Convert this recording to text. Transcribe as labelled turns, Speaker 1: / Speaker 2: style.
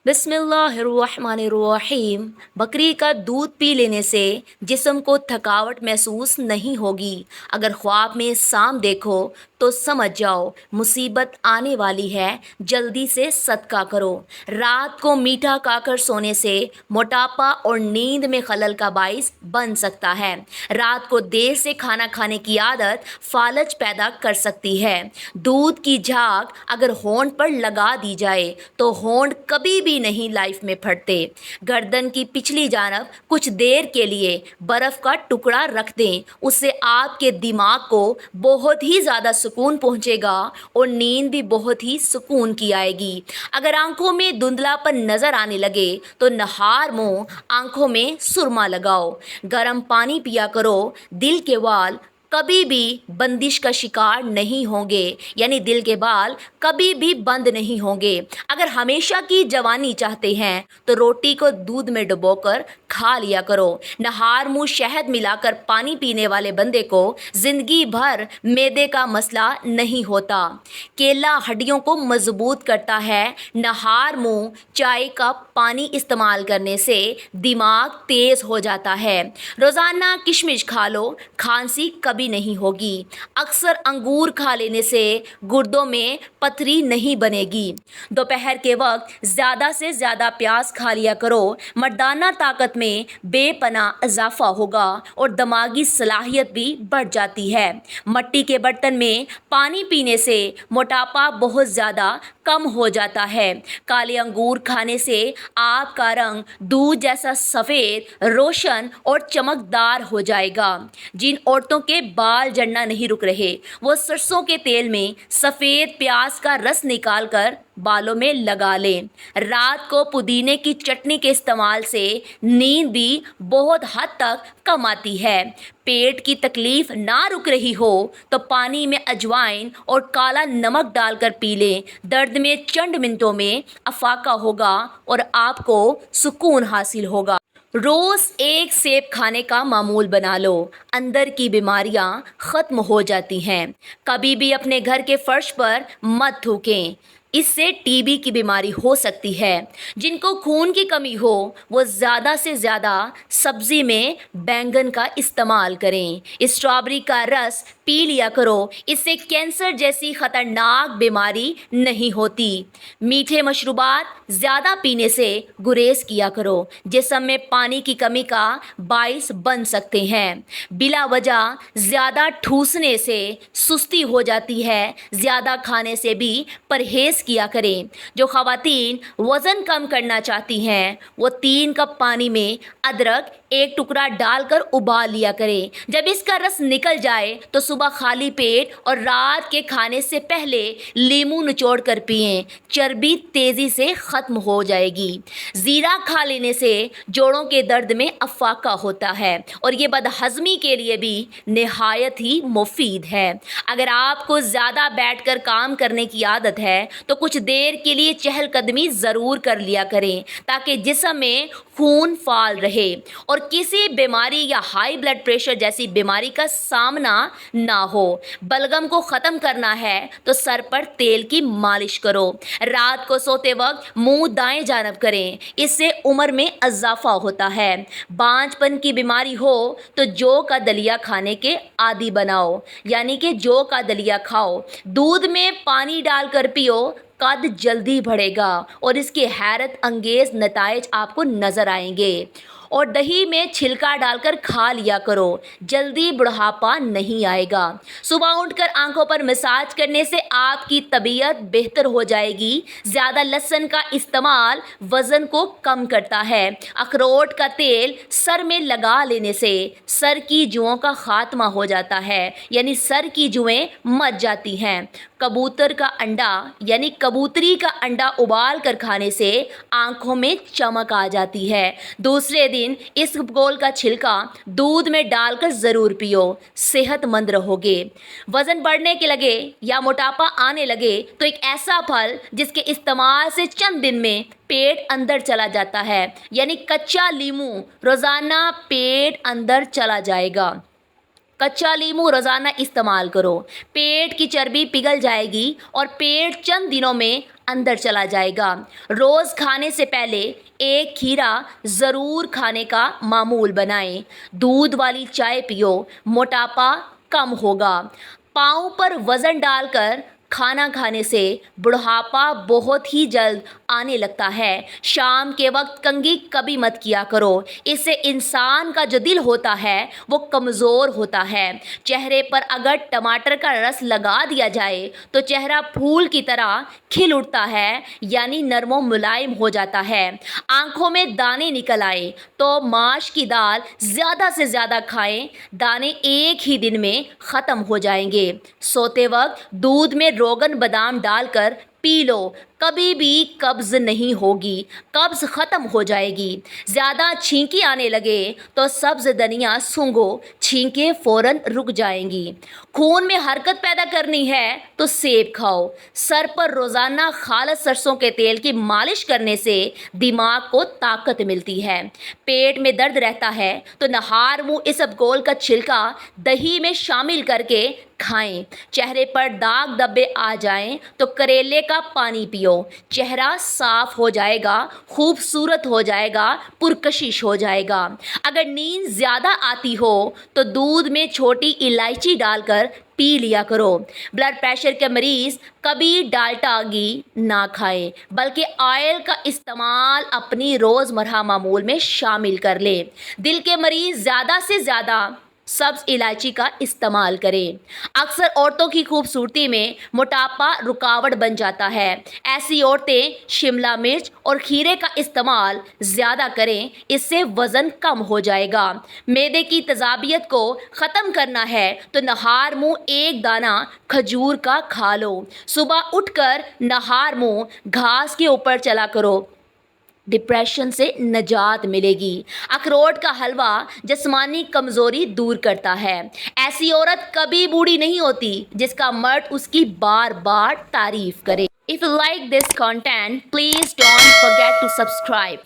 Speaker 1: बिस्मिल्लाहिर्रहमानिर्रहीम। बकरी का दूध पी लेने से जिस्म को थकावट महसूस नहीं होगी। अगर ख्वाब में सांप देखो तो समझ जाओ मुसीबत आने वाली है, जल्दी से सदका करो। रात को मीठा खाकर सोने से मोटापा और नींद में खलल का बाइस बन सकता है। रात को देर से खाना खाने की आदत फालज पैदा कर सकती है। दूध की झाग अगर होंठ पर लगा दी जाए तो होंठ कभी भी नहीं लाइफ में फटते। गर्दन की पिछली जानब कुछ देर के लिए बर्फ़ का टुकड़ा रख दें, उससे आपके दिमाग को बहुत ही ज़्यादा सुकून पहुंचेगा और नींद भी बहुत ही सुकून की आएगी। अगर आंखों में धुंधलापन नज़र आने लगे तो नहार मुंह आंखों में सुरमा लगाओ। गर्म पानी पिया करो। दिल के वाल कभी भी बंदिश का शिकार नहीं होंगे, यानी दिल के बाल कभी भी बंद नहीं होंगे। अगर हमेशा की जवानी चाहते हैं तो रोटी को दूध में डुबोकर खा लिया करो। नहार मुंह शहद मिलाकर पानी पीने वाले बंदे को जिंदगी भर मैदे का मसला नहीं होता। केला हड्डियों को मजबूत करता है। नहार मुंह चाय का पानी इस्तेमाल करने से दिमाग तेज हो जाता है। रोज़ाना किशमिश खा लो, खांसी कभी नहीं होगी। अक्सर अंगूर खा लेने से गुर्दों में पथरी नहीं बनेगी। दोपहर के वक्त ज़्यादा से ज़्यादा प्याज खा लिया करो। मर्दाना ताकत में बेपनाह इजाफा होगा और दिमागी सलाहियत भी बढ़ जाती है। मट्टी के बर्तन में पानी पीने से मोटापा बहुत ज़्यादा कम हो जाता है। काले अंगूर खाने से आपका रंग दूध जैसा सफ़ेद, रोशन और चमकदार हो जाएगा। जिन औरतों के बाल झड़ना नहीं रुक रहे, वो सरसों के तेल में सफ़ेद प्याज का रस निकाल कर बालों में लगा लें। रात को पुदीने की चटनी के इस्तेमाल से नींद भी बहुत हद तक कम आती है। पेट की तकलीफ ना रुक रही हो तो पानी में अजवाइन और काला नमक डालकर पी लें। दर्द में चंद मिनटों में अफाका होगा और आपको सुकून हासिल होगा। रोज़ एक सेब खाने का मामूल बना लो, अंदर की बीमारियां ख़त्म हो जाती हैं। कभी भी अपने घर के फर्श पर मत थूकें, इससे टीबी की बीमारी हो सकती है। जिनको खून की कमी हो वो ज़्यादा से ज़्यादा सब्ज़ी में बैंगन का इस्तेमाल करें। स्ट्रॉबेरी का रस पी लिया करो, इससे कैंसर जैसी ख़तरनाक बीमारी नहीं होती। मीठे मशरूबात ज़्यादा पीने से गुरेज किया करो, जिस्म में पानी की कमी का बाइस बन सकते हैं। बिला वजह ज़्यादा ठूसने से सुस्ती हो जाती है। ज़्यादा खाने से भी परहेज़ किया करें। जो ख़वातीन वज़न कम करना चाहती हैं वो 3 कप पानी में अदरक 1 टुकड़ा डालकर उबाल लिया करें। जब इसका रस निकल जाए तो सुबह खाली पेट और रात के खाने से पहले लीमू निचोड़ कर पिएं। चर्बी तेज़ी से ख़त्म हो जाएगी। ज़ीरा खा लेने से जोड़ों के दर्द में अफाका होता है और ये बदहज़मी के लिए भी नहायत ही मुफीद है। अगर आपको ज़्यादा बैठकर काम करने की आदत है तो कुछ देर के लिए चहलकदमी ज़रूर कर लिया करें, ताकि जिस्म में खून फाल रहे और किसी बीमारी या हाई ब्लड प्रेशर जैसी बीमारी का सामना ना हो। बलगम को ख़त्म करना है तो सर पर तेल की मालिश करो। रात को सोते वक्त मुंह दाएं जानब करें, इससे उम्र में इजाफा होता है। बांझपन की बीमारी हो तो जौ का दलिया खाने के आदी बनाओ, यानी कि जौ का दलिया खाओ। दूध में पानी डालकर पियो, कद जल्दी बढ़ेगा और इसके हैरत अंगेज नताइज आपको नज़र आएंगे। और दही में छिलका डालकर खा लिया करो, जल्दी बुढ़ापा नहीं आएगा। सुबह उठकर आंखों पर मसाज करने से आपकी तबीयत बेहतर हो जाएगी। ज़्यादा लहसुन का इस्तेमाल वज़न को कम करता है। अखरोट का तेल सर में लगा लेने से सर की जुओं का खात्मा हो जाता है, यानी सर की जुएं मर जाती हैं। कबूतर का अंडा यानी कबूतरी का अंडा उबाल कर खाने से आंखों में चमक आ जाती है। दूसरे दिन इस गोल का छिलका दूध में डालकर ज़रूर पियो, सेहतमंद रहोगे। वज़न बढ़ने के लगे या मोटापा आने लगे तो एक ऐसा फल जिसके इस्तेमाल से चंद दिन में पेट अंदर चला जाता है, यानी कच्चा लीमू रोज़ाना पेट अंदर चला जाएगा। कच्चा लीमू रोजाना इस्तेमाल करो, पेट की चर्बी पिघल जाएगी और पेट चंद दिनों में अंदर चला जाएगा। रोज खाने से पहले एक खीरा जरूर खाने का मामूल बनाएं। दूध वाली चाय पियो, मोटापा कम होगा। पाँव पर वजन डालकर खाना खाने से बुढ़ापा बहुत ही जल्द आने लगता है। शाम के वक्त कंघी कभी मत किया करो, इससे इंसान का जो दिल होता है वो कमज़ोर होता है। चेहरे पर अगर टमाटर का रस लगा दिया जाए तो चेहरा फूल की तरह खिल उठता है, यानी नरम मुलायम हो जाता है। आंखों में दाने निकल आए तो माश की दाल ज़्यादा से ज़्यादा खाएं, दाने एक ही दिन में ख़त्म हो जाएंगे। सोते वक्त दूध में रोगन बादाम डालकर पी लो, कभी भी कब्ज़ नहीं होगी, कब्ज़ ख़त्म हो जाएगी। ज़्यादा छींकी आने लगे तो सब्ज़ धनिया सूंघो, छींकें फ़ौरन रुक जाएंगी। खून में हरकत पैदा करनी है तो सेब खाओ। सर पर रोज़ाना खालिस सरसों के तेल की मालिश करने से दिमाग को ताकत मिलती है। पेट में दर्द रहता है तो नहार मुँह इसबगोल का छिलका दही में शामिल करके खाएं। चेहरे पर दाग धब्बे आ जाएं तो करेले का पानी पियो, चेहरा साफ हो जाएगा, खूबसूरत हो जाएगा, पुरकशिश हो जाएगा। अगर नींद ज़्यादा आती हो तो दूध में छोटी इलायची डालकर पी लिया करो। ब्लड प्रेशर के मरीज़ कभी डाल्टा घी ना खाएं, बल्कि ऑयल का इस्तेमाल अपनी रोज़मर्रा मामूल में शामिल कर लें। दिल के मरीज़ ज़्यादा से ज़्यादा सब्ज़ इलायची का इस्तेमाल करें। अक्सर औरतों की खूबसूरती में मोटापा रुकावट बन जाता है। ऐसी औरतें शिमला मिर्च और खीरे का इस्तेमाल ज़्यादा करें, इससे वज़न कम हो जाएगा। मैदे की तेज़ाबियत को ख़त्म करना है तो नहार मुँह एक दाना खजूर का खा लो। सुबह उठकर नहार मुँह घास के ऊपर चला करो, डिप्रेशन से निजात मिलेगी। अखरोट का हलवा जिस्मानी कमज़ोरी दूर करता है। ऐसी औरत कभी बूढ़ी नहीं होती जिसका मर्द उसकी बार बार तारीफ करे। If you like this content, please don't forget to subscribe.